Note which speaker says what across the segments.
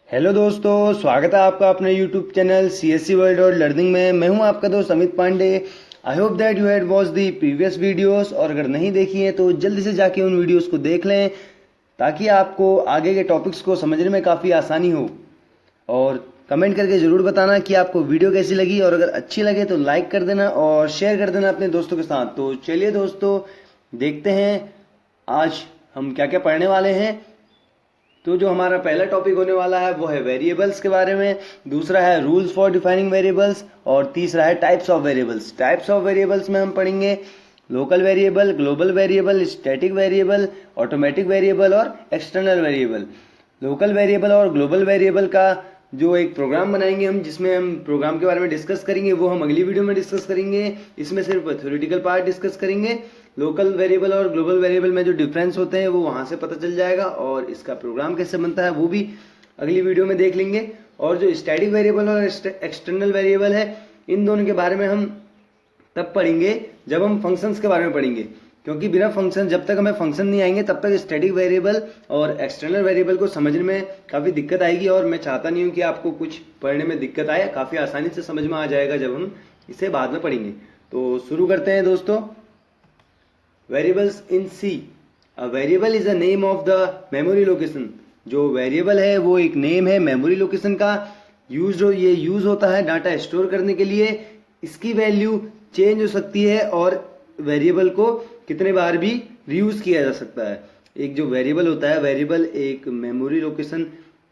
Speaker 1: Hello दोस्तों, स्वागत है आपका अपने यूट्यूब चैनल CSC वर्ल्ड और लर्निंग में। मैं हूं आपका दोस्त Amit Pande. I hope that you had watch the previous videos, और अगर नहीं देखी है तो जल्दी से जाके उन वीडियोस को देख लें ताकि आपको आगे के टॉपिक्स को समझने में काफ़ी आसानी हो। और कमेंट करके ज़रूर बताना कि आपको वीडियो कैसी लगी, और अगर अच्छी लगे तो लाइक कर देना और शेयर कर देना अपने दोस्तों के साथ। तो चलिए दोस्तों, देखते हैं आज हम क्या क्या पढ़ने वाले हैं। तो जो हमारा पहला टॉपिक होने वाला है वो है वेरिएबल्स के बारे में, दूसरा है रूल्स फॉर डिफाइनिंग वेरिएबल्स, और तीसरा है types of variables. Types of variables में हम पढ़ेंगे local variable, global variable, static variable, automatic variable और एक्सटर्नल वेरिएबल। लोकल वेरिएबल और ग्लोबल वेरिएबल का जो एक प्रोग्राम बनाएंगे हम, जिसमें हम प्रोग्राम के बारे में डिस्कस करेंगे, वो हम अगली वीडियो में डिस्कस करेंगे। इसमें सिर्फ थ्योरेटिकल पार्ट डिस्कस करेंगे। लोकल वेरिएबल और ग्लोबल वेरिएबल में जो डिफरेंस होते हैं वो वहाँ से पता चल जाएगा, और इसका प्रोग्राम कैसे बनता है वो भी अगली वीडियो में देख लेंगे। और जो स्टैटिक वेरिएबल और एक्सटर्नल वेरिएबल है, इन दोनों के बारे में हम तब पढ़ेंगे जब हम फंक्शंस के बारे में पढ़ेंगे, क्योंकि बिना फंक्शन, जब तक हमें फंक्शन नहीं आएंगे तब तक स्टैटिक वेरिएबल और एक्सटर्नल वेरिएबल को समझने में काफ़ी दिक्कत आएगी। और मैं चाहता नहीं हूँ कि आपको कुछ पढ़ने में दिक्कत आए, काफ़ी आसानी से समझ में आ जाएगा जब हम इसे बाद में पढ़ेंगे। तो शुरू करते हैं दोस्तों। Variables in C. A variable is a name of the memory location. जो वेरिएबल है वो एक नेम है मेमोरी लोकेशन का। ये यूज होता है डाटा स्टोर करने के लिए। इसकी वैल्यू चेंज हो सकती है, और वेरिएबल को कितने बार भी रीयूज किया जा सकता है। एक जो वेरिएबल होता है, वेरिएबल एक मेमोरी लोकेशन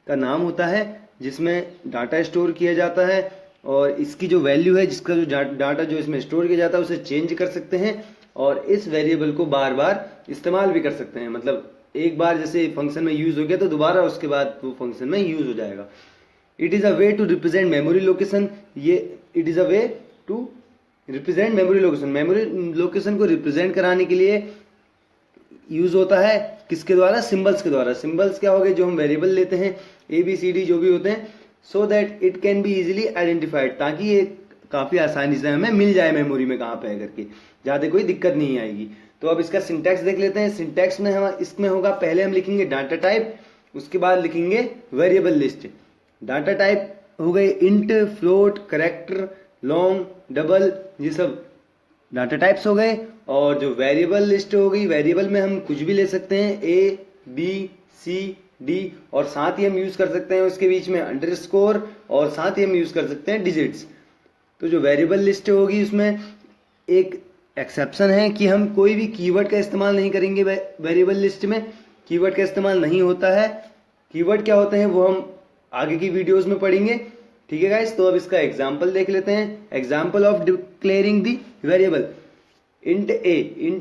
Speaker 1: का नाम होता है जिसमें डाटा स्टोर किया जाता है, और इसकी जो वैल्यू है, जिसका जो डाटा जो इसमें स्टोर किया जाता है, उसे चेंज कर सकते हैं, और इस वेरिएबल को बार बार इस्तेमाल भी कर सकते हैं। मतलब एक बार जैसे फंक्शन में यूज हो गया तो दोबारा उसके बाद वो फंक्शन में यूज हो जाएगा। It is a way to represent memory location. It is a way to represent memory location. Memory location को रिप्रेजेंट कराने के लिए यूज होता है किसके द्वारा? सिंबल्स के द्वारा। सिंबल्स क्या हो गए? जो हम वेरिएबल लेते हैं, ABCD जो भी होते हैं, so that it can be easily identified, ताकि ये काफ़ी आसानी से हमें मिल जाए मेमोरी में कहाँ पे है करके, ज़्यादा कोई दिक्कत नहीं आएगी। तो अब इसका सिंटैक्स देख लेते हैं। सिंटैक्स में हम इसमें होगा, पहले हम लिखेंगे डाटा टाइप, उसके बाद लिखेंगे वेरिएबल लिस्ट। डाटा टाइप हो गए int, float, character, long, double, ये सब डाटा टाइप्स हो गए। और जो वेरिएबल लिस्ट हो गई, वेरिएबल में हम कुछ भी ले सकते हैं, ABCD, और साथ ही हम यूज कर सकते हैं उसके बीच में अंडरस्कोर, और साथ ही हम यूज कर सकते हैं डिजिट्स। तो जो वेरिएबल लिस्ट होगी उसमें एक एक्सेप्शन है कि हम कोई भी कीवर्ड का इस्तेमाल नहीं करेंगे। वेरिएबल लिस्ट में कीवर्ड का इस्तेमाल नहीं होता है। कीवर्ड क्या होते हैं वो हम आगे की वीडियोस में पढ़ेंगे, ठीक है गाइस। तो अब इसका एग्जांपल देख लेते हैं। Example of declaring the variable. Int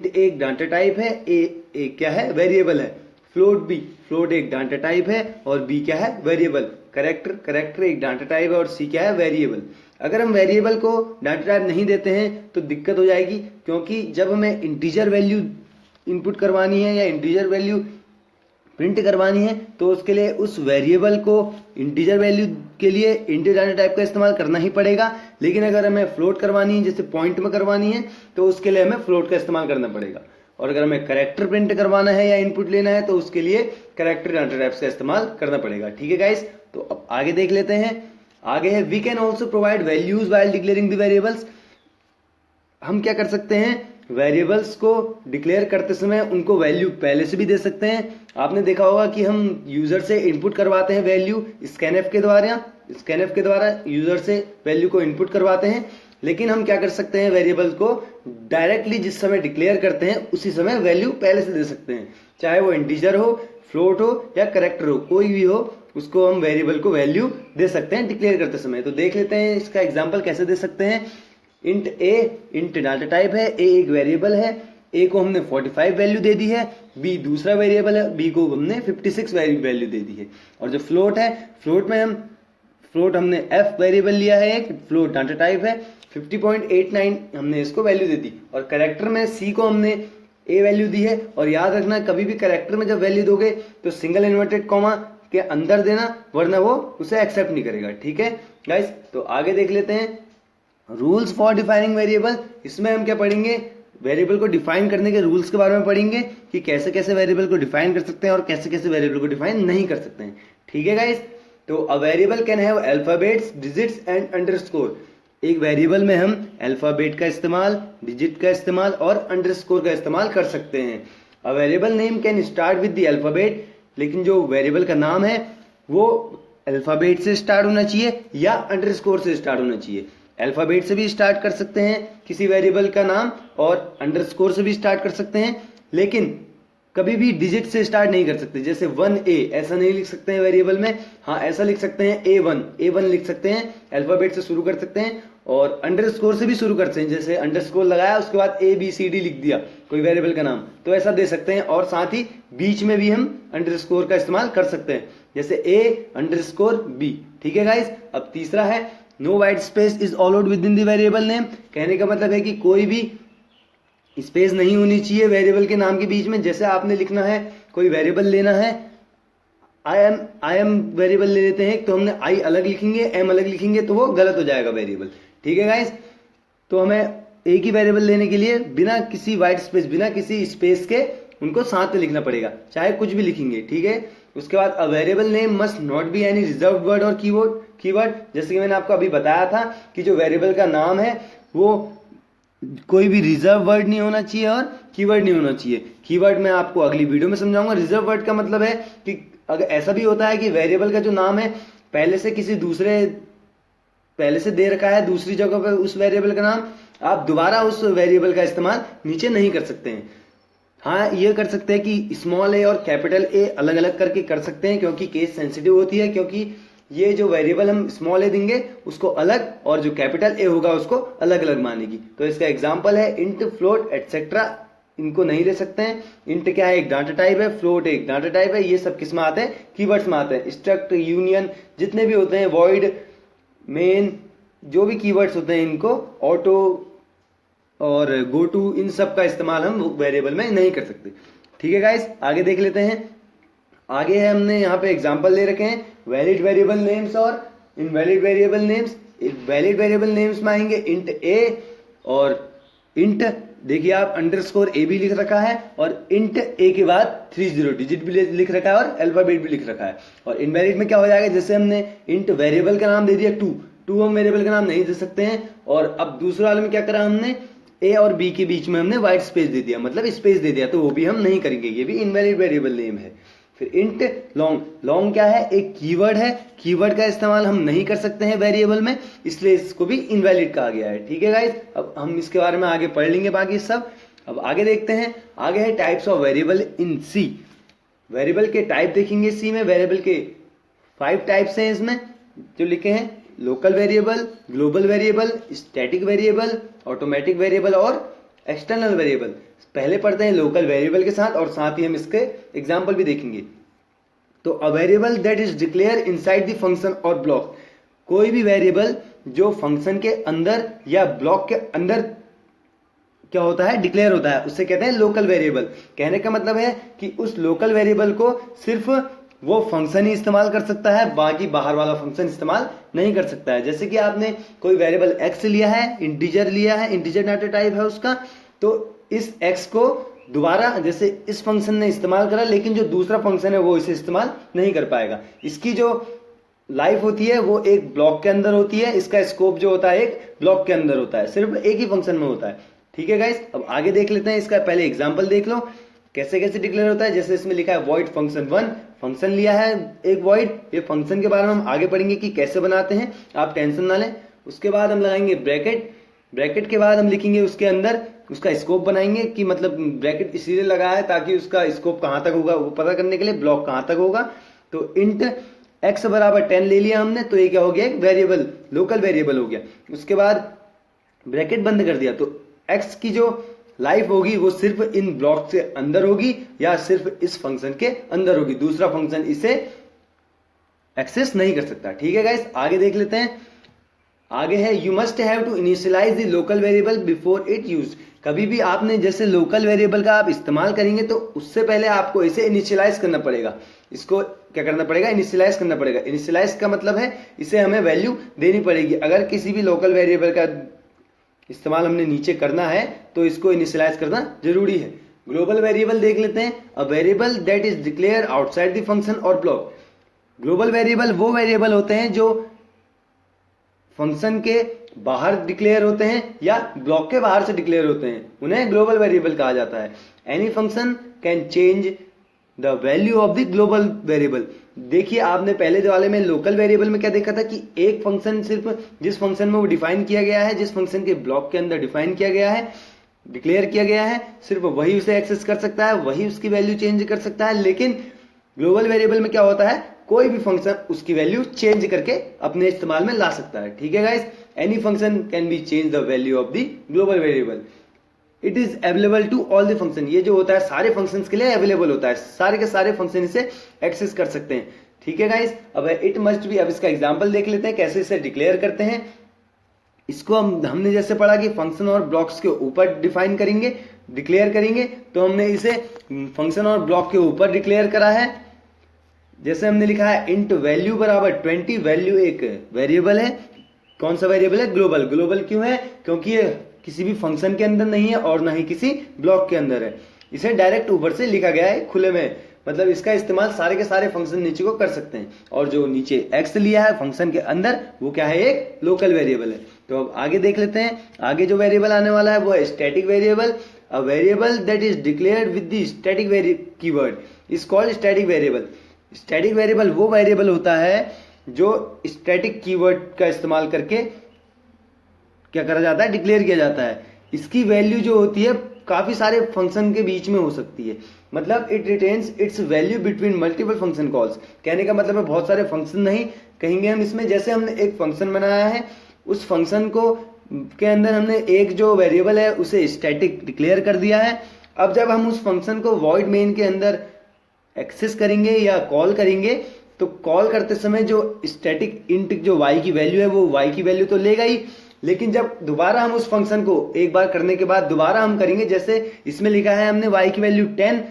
Speaker 1: एक डाटा टाइप है, ए क्या है? वेरिएबल है। फ्लोट एक डाटा टाइप है, और बी क्या है? वेरिएबल। करेक्टर एक डाटा टाइप है, और सी क्या है? वेरिएबल। अगर हम वेरिएबल को डाटा टाइप नहीं देते हैं तो दिक्कत हो जाएगी, क्योंकि जब हमें इंटीजर वैल्यू इनपुट करवानी है या इंटीजर वैल्यू प्रिंट करवानी है, तो उसके लिए उस वेरिएबल को इंटीजर वैल्यू के लिए इंट डाटा टाइप का इस्तेमाल करना ही पड़ेगा। लेकिन अगर हमें फ्लोट करवानी है, जैसे पॉइंट में करवानी है, तो उसके लिए हमें फ्लोट का इस्तेमाल करना पड़ेगा। और अगर हमें कैरेक्टर प्रिंट करवाना है या इनपुट लेना है, तो उसके लिए कैरेक्टर डाटा टाइप्स का इस्तेमाल करना पड़ेगा, ठीक है गाइस। तो अब आगे देख लेते हैं। आगे है we can also provide values while declaring the variables. हम क्या कर सकते हैं? वेरिएबल्स को डिक्लेयर करते समय उनको वैल्यू पहले से भी दे सकते हैं। आपने देखा होगा कि हम यूजर से इनपुट करवाते हैं वैल्यू स्कैनएफ के द्वारा यूजर से वैल्यू को इनपुट करवाते हैं। लेकिन हम क्या कर सकते हैं? वेरिएबल को डायरेक्टली जिस समय डिक्लेयर करते हैं उसी समय वैल्यू पहले से दे सकते हैं, चाहे वो इंटीजर हो, फ्लोट हो या कैरेक्टर हो, कोई भी हो, उसको हम वेरिएबल को वैल्यू दे सकते हैं डिक्लेयर करते समय। तो देख लेते हैं इसका एग्जाम्पल कैसे दे सकते हैं। इंट डाटा टाइप है, एक वेरिएबल है, ए को हमने 45 वैल्यू दे दी है, बी दूसरा वेरिएबल है, बी को हमने 56 वैल्यू दे दी है। और जो फ्लोट है, फ्लोट हमने एफ वेरिएबल लिया है, एक फ्लोट डाटा टाइप है, 50.89 हमने इसको वैल्यू दे दी। और कैरेक्टर में सी को हमने ए वैल्यू दी है। और याद रखना, कभी भी कैरेक्टर में जब वैल्यू दोगे तो सिंगल इन्वर्टेड कॉमा के अंदर देना, वरना वो उसे एक्सेप्ट नहीं करेगा, ठीक है गाइस। तो आगे देख लेते हैं रूल्स फॉर डिफाइनिंग वेरिएबल। इसमें हम क्या पढ़ेंगे? वेरिएबल को डिफाइन करने के रूल्स के बारे में पढ़ेंगे कि कैसे कैसे वेरिएबल को डिफाइन कर सकते हैं और कैसे कैसे वेरिएबल को डिफाइन नहीं कर सकते हैं, ठीक है गाइस। तो a variable can have alphabets, digits and underscore. एक वेरिएबल में हम अल्फाबेट का इस्तेमाल, डिजिट का इस्तेमाल और अंडरस्कोर का इस्तेमाल कर सकते हैं। A variable name can start with the alphabet, लेकिन जो वेरिएबल का नाम है वो अल्फाबेट से स्टार्ट होना चाहिए या अंडरस्कोर से स्टार्ट होना चाहिए। अल्फाबेट से भी स्टार्ट कर सकते हैं किसी वेरिएबल का नाम और अंडरस्कोर से भी स्टार्ट कर सकते हैं, लेकिन कभी भी डिजिट से स्टार्ट नहीं कर सकते। जैसे 1A ऐसा नहीं लिख सकते हैं वेरिएबल में, हाँ ऐसा लिख सकते हैं A1 लिख सकते हैं, अल्फाबेट से शुरू कर सकते हैं और अंडरस्कोर से भी शुरू कर सकते हैं। जैसे अंडरस्कोर लगाया उसके बाद ABCD लिख दिया कोई वेरिएबल का नाम, तो ऐसा दे सकते हैं। और साथ ही बीच में भी हम अंडरस्कोर का इस्तेमाल कर सकते हैं, जैसे A_B। ठीक है गाइस। अब तीसरा है no white space is allowed within the variable name. कहने का मतलब है कि कोई भी स्पेस नहीं होनी चाहिए वेरिएबल के नाम के बीच में। जैसे आपने लिखना है, कोई वेरिएबल लेना है, आई एम वेरिएबल ले लेते हैं, तो हमने आई अलग लिखेंगे, एम अलग लिखेंगे, तो वो गलत हो जाएगा वेरिएबल। ठीक है गाइस। तो हमें एक ही वेरिएबल लेने के लिए बिना किसी वाइट स्पेस, बिना किसी स्पेस के उनको साथ में लिखना पड़ेगा, चाहे कुछ भी लिखेंगे। ठीक है। उसके बाद a variable name must not be any reserved word और कीवर्ड। जैसे कि मैंने आपको अभी बताया था कि जो वेरिएबल का नाम है वो कोई भी रिजर्व वर्ड नहीं होना चाहिए और कीवर्ड नहीं होना चाहिए। कीवर्ड मैं आपको अगली वीडियो में समझाऊंगा। रिजर्व वर्ड का मतलब है कि अगर ऐसा भी होता है कि वेरिएबल का जो नाम है पहले से दे रखा है दूसरी जगह पे उस वेरिएबल का नाम, आप दोबारा उस वेरिएबल का इस्तेमाल नीचे नहीं कर सकते हैं। हाँ ये कर सकते हैं कि स्मॉल ए और कैपिटल ए अलग अलग करके कर सकते हैं, क्योंकि केस सेंसिटिव होती है। क्योंकि ये जो वेरिएबल हम स्मॉल ए देंगे उसको अलग और जो कैपिटल ए होगा उसको अलग अलग मानेगी। तो इसका एग्जांपल है इंट, फ्लोट एटसेट्रा। इनको नहीं ले सकते हैं। इंट क्या है, एक डाटा टाइप है, फ्लोट एक डाटा टाइप है। ये सब किस में आते हैं, कीवर्ड्स में आते हैं। स्ट्रक्ट, यूनियन, जितने भी होते हैं, वॉइड, मेन, जो भी कीवर्ड्स होते हैं इनको, ऑटो और गो टू, इन सब का इस्तेमाल हम वेरिएबल में नहीं कर सकते। ठीक है गाइस। आगे देख लेते हैं। आगे है, हमने यहाँ पे एग्जांपल ले रखे हैं वैलिड वेरिएबल नेम्स और invalid variable names. Valid variable names में आएंगे इंट ए और इंट, देखिए आप अंडरस्कोर ए भी लिख रखा है और इंट ए के बाद 30 डिजिट भी लिख रखा है और अल्फाबेट भी लिख रखा है। और इनवैलिड में क्या हो जाएगा, जैसे हमने इंट वेरिएबल का नाम दे दिया टू हम वेरिएबल का नाम नहीं दे सकते हैं। और अब दूसरे वाले में क्या करा हमने, ए और बी के बीच में हमने व्हाइट स्पेस दे दिया, मतलब स्पेस दे दिया, तो वो भी हम नहीं करेंगे, ये भी इनवैलिड वेरिएबल नेम है। फिर इंट लॉन्ग क्या है, एक कीवर्ड है, कीवर्ड का इस्तेमाल हम नहीं कर सकते हैं वेरिएबल में, इसलिए इसको भी इनवैलिड कहा गया है। ठीक है गाइस। अब हम इसके बारे में आगे पढ़ लेंगे बाकी सब। अब आगे देखते हैं। आगे है types of variable in C. Variable के टाइप देखेंगे सी में। वेरिएबल के 5 टाइप्स हैं इसमें जो लिखे हैं, local variable, global variable, static variable, automatic variable और एक्सटर्नल वेरिएबल। पहले पढ़ते हैं लोकल वेरिएबल के साथ और साथ ही हम इसके एग्जांपल भी देखेंगे। तो a variable that is declare inside the function और ब्लॉक। कोई भी वेरिएबल जो फंक्शन के अंदर या ब्लॉक के अंदर क्या होता है, डिक्लेयर होता है, उससे कहते हैं लोकल वेरिएबल। कहने का मतलब है कि उस लोकल वेरिएबल को सिर्फ वो फंक्शन ही इस्तेमाल कर सकता है, बाकी बाहर वाला फंक्शन इस्तेमाल नहीं कर सकता है। जैसे कि आपने कोई वेरिएबल एक्स लिया है, इंटीजर लिया है, इंटीजर डाटा टाइप है उसका, तो इस एक्स को दोबारा जैसे इस फंक्शन ने इस्तेमाल करा, लेकिन जो दूसरा फंक्शन है वो इसे इस्तेमाल नहीं कर पाएगा। इसकी जो लाइफ होती है वो एक ब्लॉक के अंदर होती है, इसका स्कोप जो होता है एक ब्लॉक के अंदर होता है, सिर्फ एक ही फंक्शन में होता है। ठीक है गाइस। अब आगे देख लेते हैं। इसका पहले एग्जांपल देख लो कैसे कैसे डिक्लेयर होता है। जैसे इसमें लिखा है वॉइड फंक्शन 1, फंक्शन लिया है एक वॉइड। ये फंक्शन के बारे में हम आगे पढ़ेंगे कि कैसे बनाते हैं, आप टेंशन ना लें। उसके बाद हम लगाएंगे ब्रैकेट। ब्रैकेट के बाद हम लिखेंगे उसके अंदर उसका स्कोप बनाएंगे, कि मतलब ब्रैकेट इसीलिए लगाया है ताकि उसका स्कोप कहां तक होगा वो पता करने के लिए, ब्लॉक कहां तक होगा। तो इंट एक्स बराबर 10 ले लिया हमने, तो ये क्या हो गया, एक वेरिएबल, लोकल वेरिएबल हो गया। उसके बाद ब्रैकेट बंद कर दिया, तो एक्स की जो लाइफ होगी वो सिर्फ इन ब्लॉक से अंदर होगी या सिर्फ इस फंक्शन के अंदर होगी, दूसरा फंक्शन इसे एक्सेस नहीं कर सकता। ठीक है गाइस। आगे देख लेते हैं। आगे है you must have to initialise the local variable before it use. कभी भी आपने जैसे लोकल वेरिएबल का आप इस्तेमाल करेंगे तो उससे पहले आपको इसे इनिशियलाइज करना पड़ेगा। इसको क्या करना पड़ेगा, इनिशियलाइज करना पड़ेगा। इनिशियलाइज का मतलब है इसे हमें वैल्यू देनी पड़ेगी। अगर किसी भी लोकल वेरिएबल का इस्तेमाल हमने नीचे करना है तो इसको इनिशियलाइज करना जरूरी है। ग्लोबल वेरिएबल देख लेते हैं। A variable that is declare outside the function और ब्लॉक। ग्लोबल वेरिएबल वो वेरिएबल होते हैं जो फंक्शन के बाहर डिक्लेयर होते हैं या ब्लॉक के बाहर से डिक्लेयर होते हैं, उन्हें ग्लोबल वेरिएबल कहा जाता है। Any function can change the value of the global variable. देखिए आपने पहले वाले में लोकल वेरिएबल में क्या देखा था कि एक फंक्शन सिर्फ जिस फंक्शन में वो डिफाइन किया गया है, जिस फंक्शन के ब्लॉक के अंदर डिफाइन किया गया है, डिक्लेयर किया गया है, सिर्फ वही उसे एक्सेस कर सकता है, वही उसकी वैल्यू चेंज कर सकता है। लेकिन ग्लोबल वेरिएबल में क्या होता है, कोई भी फंक्शन उसकी वैल्यू चेंज करके अपने इस्तेमाल में ला सकता है। ठीक है guys, any function can be change the value of the global variable. It is available to all the function. ये जो होता है सारे फंक्शंस के लिए अवेलेबल होता है, सारे के सारे फंक्शन इसे एक्सेस कर सकते हैं। ठीक है गाइस, अब इट मस्ट बी, अब इसका एग्जांपल देख लेते हैं कैसे इसे डिक्लेयर करते हैं। इसको हमने जैसे पढ़ा कि फंक्शन और ब्लॉक्स के ऊपर डिफाइन करेंगे, डिक्लेयर करेंगे, तो हमने इसे फंक्शन और ब्लॉक के ऊपर डिक्लेयर करा है। जैसे हमने लिखा है इंट वैल्यू बराबर 20, वैल्यू एक वेरिएबल है। कौन सा वेरिएबल है? ग्लोबल। ग्लोबल क्यों है? क्योंकि ये किसी भी फंक्शन के अंदर नहीं है और ना ही किसी ब्लॉक के अंदर है, इसे डायरेक्ट ऊपर से लिखा गया है खुले में, मतलब इसका इस्तेमाल सारे के सारे फंक्शन नीचे को कर सकते हैं। और जो नीचे एक्स लिया है फंक्शन के अंदर, वो क्या है? एक लोकल वेरिएबल है। तो अब आगे देख लेते हैं, आगे जो वेरिएबल आने वाला है वो है static variable. A variable that is declared with the static keyword is called static variable. Static variable वो वेरिएबल होता है जो स्टैटिक कीवर्ड का इस्तेमाल करके क्या करा जाता है? डिक्लेयर किया जाता है। इसकी वैल्यू जो होती है काफी सारे फंक्शन के बीच में हो सकती है, मतलब it retains it's value between multiple function calls. कहने का मतलब है बहुत सारे फंक्शन नहीं कहेंगे हम इसमें। जैसे हमने एक फंक्शन बनाया है, उस फंक्शन को के अंदर हमने एक जो वेरिएबल है उसे स्टैटिक डिक्लेयर कर दिया है। अब जब हम उस फंक्शन को वॉइड मेन के अंदर एक्सेस करेंगे या कॉल करेंगे, तो कॉल करते समय जो स्टैटिक इंट जो y की वैल्यू है वो y की वैल्यू तो लेगा ही, लेकिन जब दोबारा हम उस फंक्शन को एक बार करने के बाद दोबारा हम करेंगे, जैसे इसमें लिखा है हमने y की वैल्यू 10,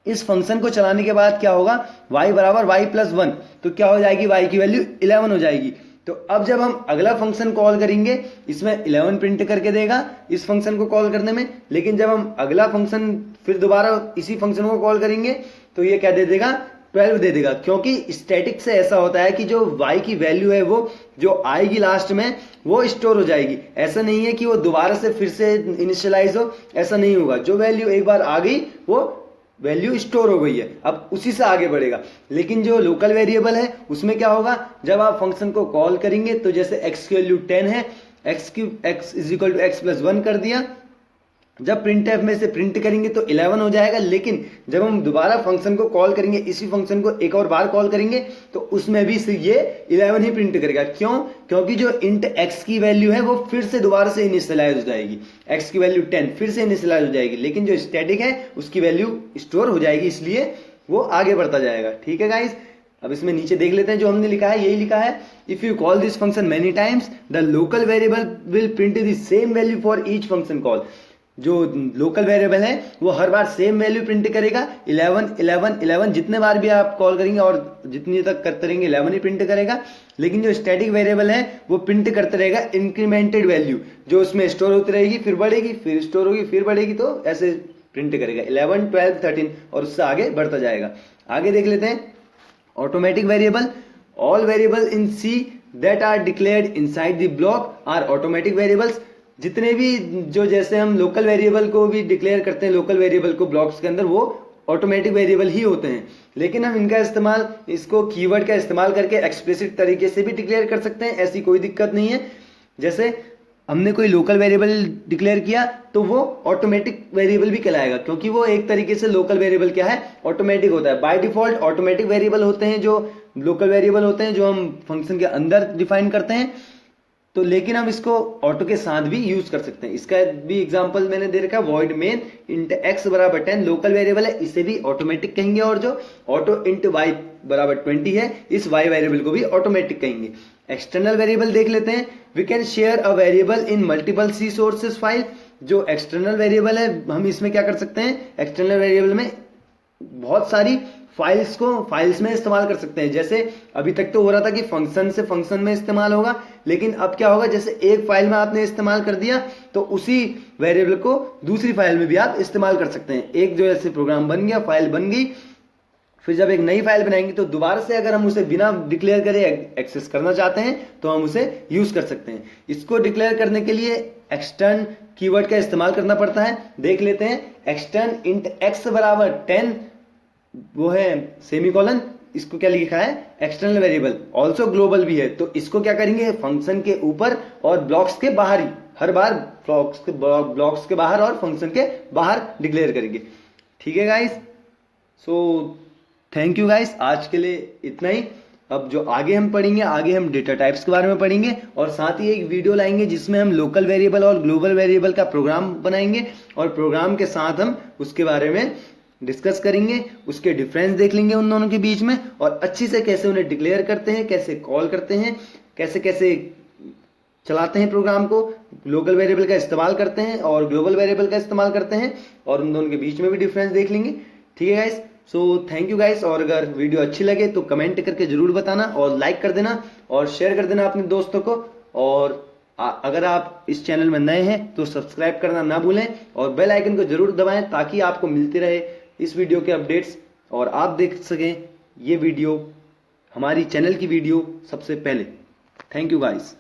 Speaker 1: इस फंक्शन को चलाने के बाद क्या होगा? y बराबर y प्लस 1, तो क्या हो जाएगी? y की वैल्यू 11 हो जाएगी। तो अब जब हम अगला फंक्शन कॉल करेंगे, इसमें 11 प्रिंट करके देगा इस फंक्शन को कॉल करने में, लेकिन जब हम अगला फंक्शन फिर दोबारा इसी फंक्शन को कॉल करेंगे तो ये क्या दे देगा? 12 दे देगा। क्योंकि स्टैटिक से ऐसा होता है कि जो y की वैल्यू है वो जो आएगी लास्ट में वो स्टोर हो जाएगी। ऐसा नहीं है कि वो दोबारा से फिर से इनिशियलाइज हो, ऐसा नहीं होगा। जो वैल्यू एक बार आ गई वो वैल्यू स्टोर हो गई है, अब उसी से आगे बढ़ेगा। लेकिन जो लोकल वेरिएबल है उसमें क्या होगा? जब आप फंक्शन को कॉल करेंगे तो जैसे x की वैल्यू 10 है, x is equal to x plus 1 कर दिया, जब प्रिंट एफ में से प्रिंट करेंगे तो 11 हो जाएगा। लेकिन जब हम दोबारा फंक्शन को कॉल करेंगे, इसी फंक्शन को एक और बार कॉल करेंगे, तो उसमें भी ये 11 ही प्रिंट करेगा। क्यों? क्योंकि जो इंट x की वैल्यू है वो फिर से दोबारा से इनिशियलाइज हो जाएगी। x की वैल्यू 10 फिर से इनिशियलाइज हो जाएगी, लेकिन जो स्टैटिक है उसकी वैल्यू स्टोर हो जाएगी, इसलिए वो आगे बढ़ता जाएगा। ठीक है गाइस, अब इसमें नीचे देख लेते हैं जो हमने लिखा है, यही लिखा है, if you call this function many times the local variable will print the same value for each function call. जो लोकल वेरिएबल है वो हर बार सेम वैल्यू प्रिंट करेगा, 11 11 11, जितने बार भी आप कॉल करेंगे और जितनी तक करते रहेंगे 11 ही प्रिंट करेगा। लेकिन जो स्टैटिक वेरिएबल है वो प्रिंट करते रहेगा इंक्रीमेंटेड वैल्यू, जो उसमें स्टोर होती रहेगी, फिर बढ़ेगी, फिर स्टोर होगी, फिर बढ़ेगी, तो ऐसे प्रिंट करेगा 11 12 13 और उससे आगे बढ़ता जाएगा। आगे देख लेते हैं automatic variable. All variable in C that are declared inside the block are automatic variables. जितने भी जो जैसे हम लोकल वेरिएबल को भी डिक्लेयर करते हैं, लोकल वेरिएबल को ब्लॉक्स के अंदर, वो ऑटोमेटिक वेरिएबल ही होते हैं। लेकिन हम इनका इस्तेमाल, इसको कीवर्ड का इस्तेमाल करके एक्सप्लिसिट तरीके से भी डिक्लेयर कर सकते हैं, ऐसी कोई दिक्कत नहीं है। जैसे हमने कोई लोकल वेरिएबल डिक्लेयर किया तो वो ऑटोमेटिक वेरिएबल भी कहलाएगा, क्योंकि वो एक तरीके से लोकल वेरिएबल क्या है? ऑटोमेटिक होता है। बाय डिफॉल्ट ऑटोमेटिक वेरिएबल होते हैं जो लोकल वेरिएबल होते हैं, जो हम फंक्शन के अंदर डिफाइन करते हैं। तो लेकिन हम इसको ऑटो के साथ भी यूज कर सकते हैं। इसका भी एग्जांपल मैंने दे रखा है, वॉइड मेन इंट x बराबर 10 लोकल वेरिएबल है, इसे भी ऑटोमेटिक कहेंगे। और जो ऑटो इंट y बराबर 20 है, इस y वेरिएबल को भी ऑटोमेटिक कहेंगे। एक्सटर्नल वेरिएबल देख लेते हैं। We can share a variable in multiple C sources file. जो एक्सटर्नल वेरिएबल है, हम इसमें क्या कर सकते हैं? एक्सटर्नल वेरिएबल में बहुत सारी फाइल्स में इस्तेमाल कर सकते हैं। जैसे अभी तक तो हो रहा था कि फंक्शन से फंक्शन में इस्तेमाल होगा, लेकिन अब क्या होगा? जैसे एक फाइल में आपने इस्तेमाल कर दिया तो उसी वेरिएबल को दूसरी फाइल में भी आप इस्तेमाल कर सकते हैं। एक जो ऐसे प्रोग्राम बन गया, फाइल बन गई, फिर जब एक नई फाइल बनाएंगे तो दोबारा से अगर हम उसे बिना डिक्लेयर करे एक्सेस करना चाहते हैं तो हम उसे यूज कर सकते हैं। इसको डिक्लेयर करने के लिए एक्सटर्न कीवर्ड का इस्तेमाल करना पड़ता है। देख लेते हैं, एक्सटर्न इंट x बराबर 10 वो है सेमीकोलन, इसको क्या लिखा है, एक्सटर्नल वेरिएबल, ऑल्सो ग्लोबल भी है। तो इसको क्या करेंगे, फंक्शन के ऊपर और ब्लॉक्स के बाहर ही, हर बार ब्लॉक्स के बाहर और फंक्शन के बाहर डिक्लेयर करेंगे। ठीक है guys, so thank you guys, आज के लिए इतना ही। अब जो आगे हम पढ़ेंगे, आगे हम डेटा टाइप्स के बारे में पढ़ेंगे और साथ ही एक वीडियो लाएंगे जिसमें हम लोकल वेरिएबल और ग्लोबल वेरिएबल का प्रोग्राम बनाएंगे और प्रोग्राम के साथ हम उसके बारे में डिस्कस करेंगे, उसके डिफरेंस देख लेंगे उन दोनों के बीच में और अच्छी से कैसे उन्हें डिक्लेयर करते हैं, कैसे कॉल करते हैं, कैसे कैसे चलाते हैं प्रोग्राम को, लोकल वेरिएबल का इस्तेमाल करते हैं और ग्लोबल वेरिएबल का इस्तेमाल करते हैं और उन दोनों के बीच में भी डिफरेंस देख लेंगे। ठीक है guys, so thank you guys, और अगर वीडियो अच्छी लगे तो कमेंट करके जरूर बताना और लाइक कर देना और शेयर कर देना अपने दोस्तों को। और अगर आप इस चैनल में नए हैं तो सब्सक्राइब करना ना भूलें और बेल आइकन को जरूर दबाएं ताकि आपको मिलती रहे इस वीडियो के अपडेट्स और आप देख सकें ये वीडियो, हमारी चैनल की वीडियो सबसे पहले। Thank you guys.